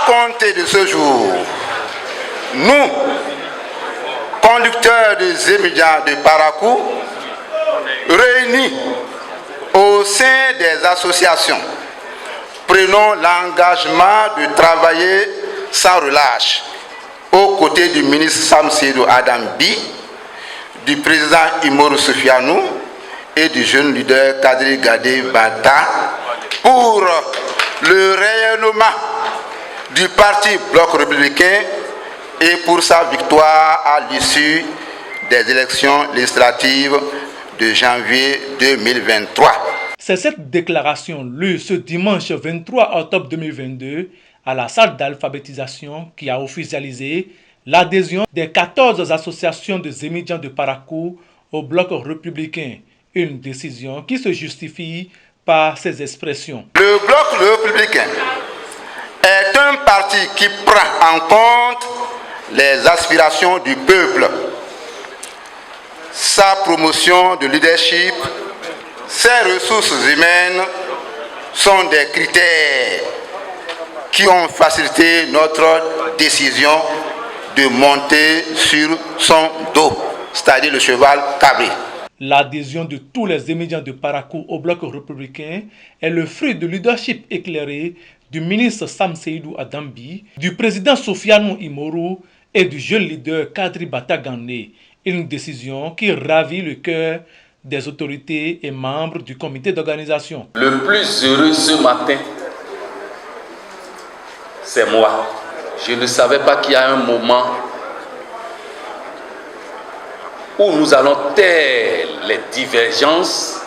compter de ce jour, nous, conducteurs des étudiants de Parakou, réunis au sein des associations, prenons l'engagement de travailler sans relâche aux côtés du ministre Sam Seydou Adambi, du président Umaru Soufianou et du jeune leader Kadri Gade Bata pour le rayonnement du parti Bloc républicain et pour sa victoire à l'issue des élections législatives de janvier 2023. C'est cette déclaration lue ce dimanche 23 octobre 2022 à la salle d'alphabétisation qui a officialisé l'adhésion des 14 associations de étudiants de Parakou au Bloc républicain. Une décision qui se justifie par ces expressions. Le Bloc républicain est un parti qui prend en compte les aspirations du peuple, sa promotion de leadership, ses ressources humaines sont des critères qui ont facilité notre décision de monter sur son dos, c'est-à-dire le cheval cabré. L'adhésion de tous les étudiants de Parakou au Bloc républicain est le fruit du leadership éclairé du ministre Sam Seydou Adambi, du président Soufianou Umaru et du jeune leader Kadri Bata Gane. Une décision qui ravit le cœur des autorités et membres du comité d'organisation. Le plus heureux ce matin, c'est moi. Je ne savais pas qu'il y a un moment où nous allons taire les divergences,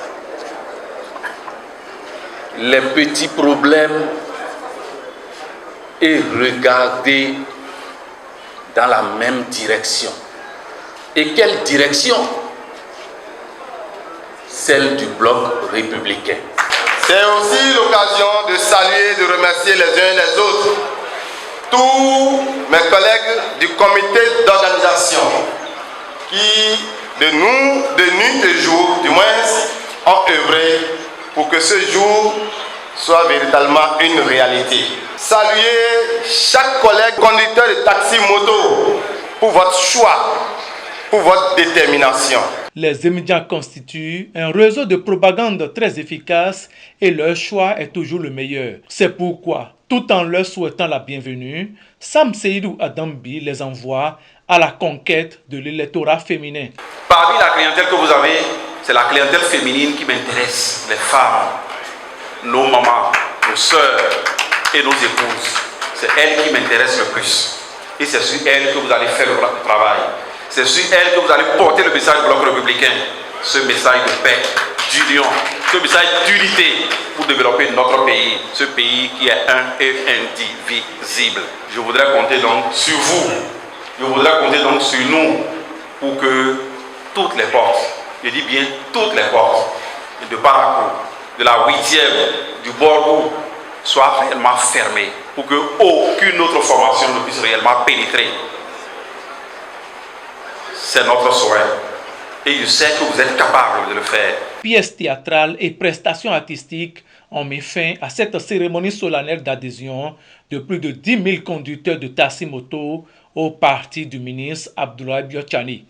les petits problèmes et regarder dans la même direction. Et quelle direction? Celle du Bloc républicain. C'est aussi l'occasion de saluer, de remercier les uns et les autres tous mes collègues du comité d'organisation qui, de nuit et jour, du moins, ont œuvré pour que ce jour soit véritablement une réalité. Saluer chaque collègue conducteur de taxi moto pour votre choix, pour votre détermination. Les étudiants constituent un réseau de propagande très efficace et leur choix est toujours le meilleur. C'est pourquoi, tout en leur souhaitant la bienvenue, Sam Seydou Adambi les envoie à la conquête de l'électorat féminin. Parmi la clientèle que vous avez, c'est la clientèle féminine qui m'intéresse, les femmes, nos mamans, nos sœurs et nos épouses. C'est elles qui m'intéressent le plus. Et c'est sur elles que vous allez faire le travail. C'est sur elles que vous allez porter le message du Bloc républicain, ce message de paix, d'union, ce message d'unité pour développer notre pays, ce pays qui est un et indivisible. Je voudrais compter donc sur vous, je voudrais compter donc sur nous pour que toutes les portes, je dis bien toutes les portes, de Parakou, de la 8e, du Bordeaux, soient réellement fermées pour qu'aucune autre formation ne puisse réellement pénétrer. C'est notre souhait et je sais que vous êtes capable de le faire. Pièces théâtrales et prestations artistiques ont mis fin à cette cérémonie solennelle d'adhésion de plus de 10 000 conducteurs de taxi moto au parti du ministre Abdoulaye Biotchani.